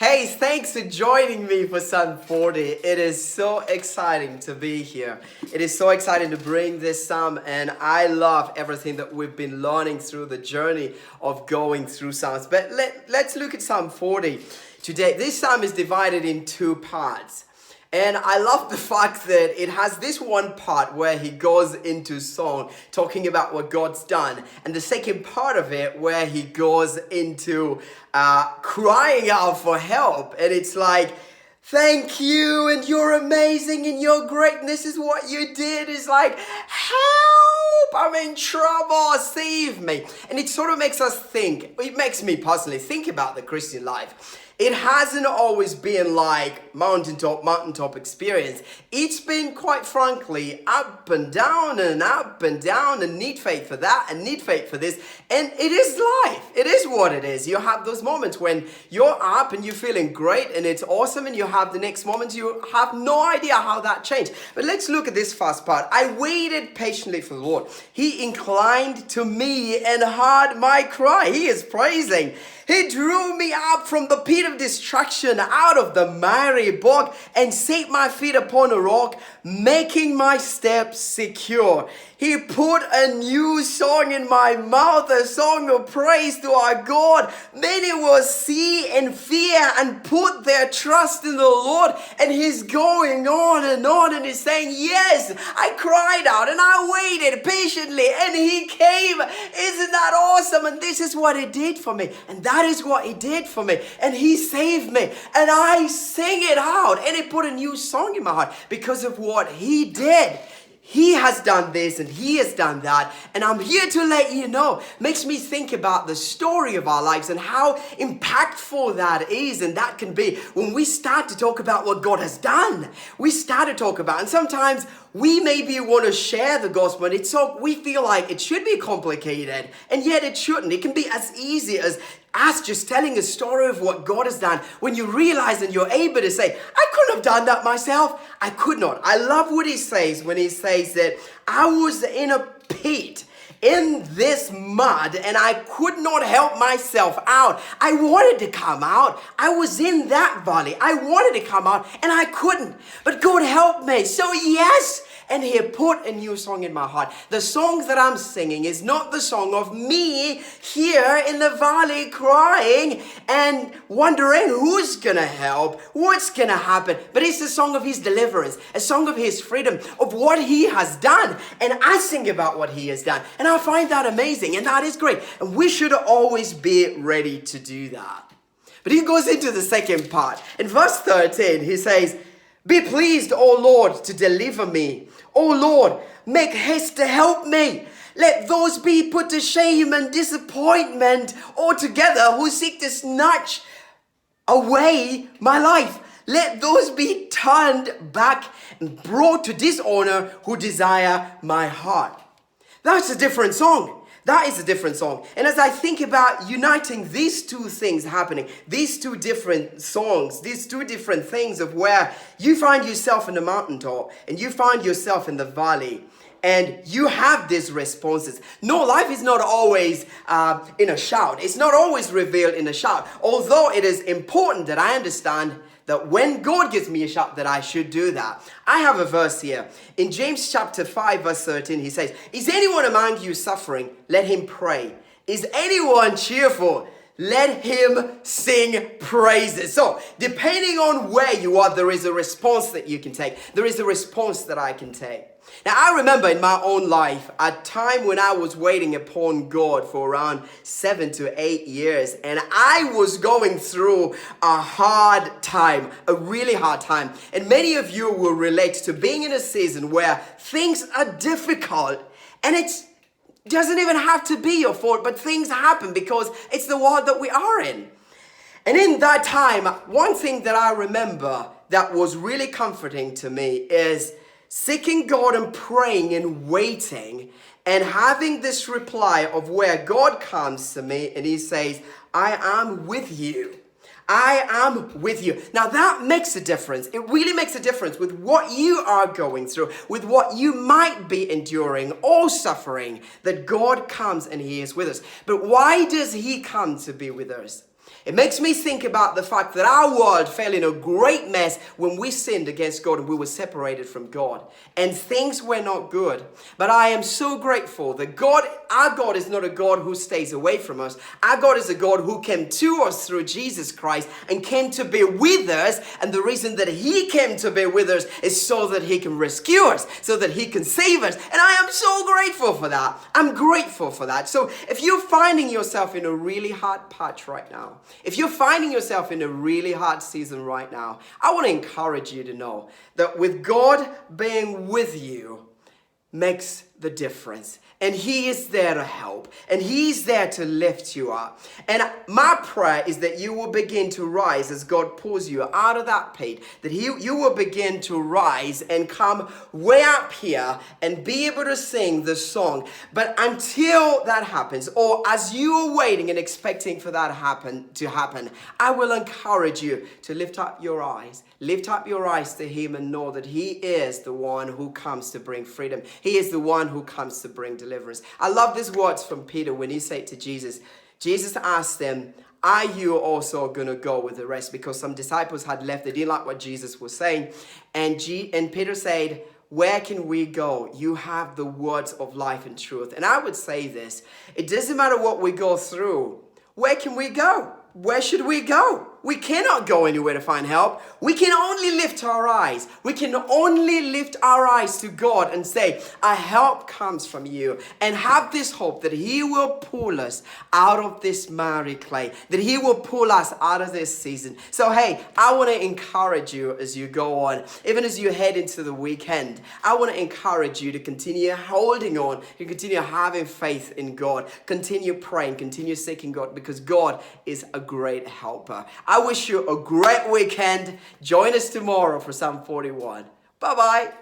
Hey, thanks for joining me for Psalm 40. It is so exciting to be here. It is so exciting to bring this psalm, and I love everything that we've been learning through the journey of going through Psalms. But let's look at Psalm 40 today. This psalm is divided in two parts. And I love the fact that it has this one part where he goes into song, talking about what God's done. And the second part of it where he goes into crying out for help. And it's like, thank you, and you're amazing, and you're great, and this is what you did. It's like, help, I'm in trouble, save me. And it sort of makes us think, it makes me personally think about the Christian life. It hasn't always been like mountaintop experience. It's been, quite frankly, up and down, and need faith for that, and need faith for this. And it is life. It is what it is. You have those moments when you're up and you're feeling great and it's awesome, and you have the next moment you have no idea how that changed. But let's look at this first part. I waited patiently for the Lord. He inclined to me and heard my cry. He is praising. He drew me up from the pit of destruction, out of the miry bog, and set my feet upon a rock, making my steps secure. He put a new song in my mouth, a song of praise to our God. Many will see and fear and put their trust in the Lord. And he's going on, and he's saying, yes, I cried out and I waited patiently and he came. Isn't that awesome? And this is what he did for me. And that is what he did for me. And he saved me. And I sing it out. And he put a new song in my heart because of what he did. He has done this and he has done that. And I'm here to let you know. Makes me think about the story of our lives and how impactful that is and that can be when we start to talk about what God has done. We start to talk about, and sometimes we maybe want to share the gospel, and we feel like it should be complicated, and yet it shouldn't. It can be as easy as us just telling a story of what God has done, when you realize and you're able to say, I couldn't have done that myself. I could not. I love what he says when he says that I was in a pit, in this mud, and I could not help myself out. I wanted to come out. I was in that valley. I wanted to come out and I couldn't. But God helped me. So yes, and he put a new song in my heart. The song that I'm singing is not the song of me here in the valley crying and wondering who's gonna help, what's gonna happen. But it's a song of his deliverance, a song of his freedom, of what he has done. And I sing about what he has done. And I find that amazing, and that is great. And we should always be ready to do that. But he goes into the second part. In verse 13, he says, be pleased, O Lord, to deliver me. O Lord, make haste to help me. Let those be put to shame and disappointment altogether who seek to snatch away my life. Let those be turned back and brought to dishonor who desire my heart. That's a different song. That is a different song. And as I think about uniting these two things happening, these two different songs, these two different things of where you find yourself in the mountaintop and you find yourself in the valley, and you have these responses. No, life is not always in a shout. It's not always revealed in a shout. Although it is important that I understand that when God gives me a shout, that I should do that. I have a verse here. In James chapter 5, verse 13, he says, is anyone among you suffering? Let him pray. Is anyone cheerful? Let him sing praises. So, depending on where you are, there is a response that you can take. There is a response that I can take. Now, I remember in my own life, a time when I was waiting upon God for around 7 to 8 years, and I was going through a hard time, a really hard time. And many of you will relate to being in a season where things are difficult, and it doesn't even have to be your fault, but things happen because it's the world that we are in. And in that time, one thing that I remember that was really comforting to me is seeking God and praying and waiting and having this reply of where God comes to me and he says, I am with you. I am with you. Now that makes a difference. It really makes a difference with what you are going through, with what you might be enduring or suffering, that God comes and he is with us. But why does he come to be with us? It makes me think about the fact that our world fell in a great mess when we sinned against God and we were separated from God. And things were not good. But I am so grateful that our God is not a God who stays away from us. Our God is a God who came to us through Jesus Christ and came to be with us. And the reason that He came to be with us is so that He can rescue us, so that He can save us. And I am so grateful for that. I'm grateful for that. So if you're finding yourself in a really hard patch right now, if you're finding yourself in a really hard season right now, I want to encourage you to know that with God being with you makes the difference. And He is there to help. And He's there to lift you up. And my prayer is that you will begin to rise as God pulls you out of that pit. That you will begin to rise and come way up here and be able to sing the song. But until that happens, or as you are waiting and expecting for that to happen, I will encourage you to lift up your eyes. Lift up your eyes to Him and know that He is the one who comes to bring freedom. He is the one who comes to bring deliverance. I love these words from Peter when he said to Jesus, Jesus asked them, are you also going to go with the rest? Because some disciples had left. They didn't like what Jesus was saying. And Peter said, where can we go? You have the words of life and truth. And I would say this, it doesn't matter what we go through. Where can we go? Where should we go? We cannot go anywhere to find help. We can only lift our eyes. We can only lift our eyes to God and say, our help comes from you. And have this hope that He will pull us out of this miry clay. That He will pull us out of this season. So hey, I want to encourage you as you go on. Even as you head into the weekend, I want to encourage you to continue holding on. To continue having faith in God. Continue praying. Continue seeking God. Because God is a great helper. I wish you a great weekend. Join us tomorrow for Psalm 41. Bye-bye.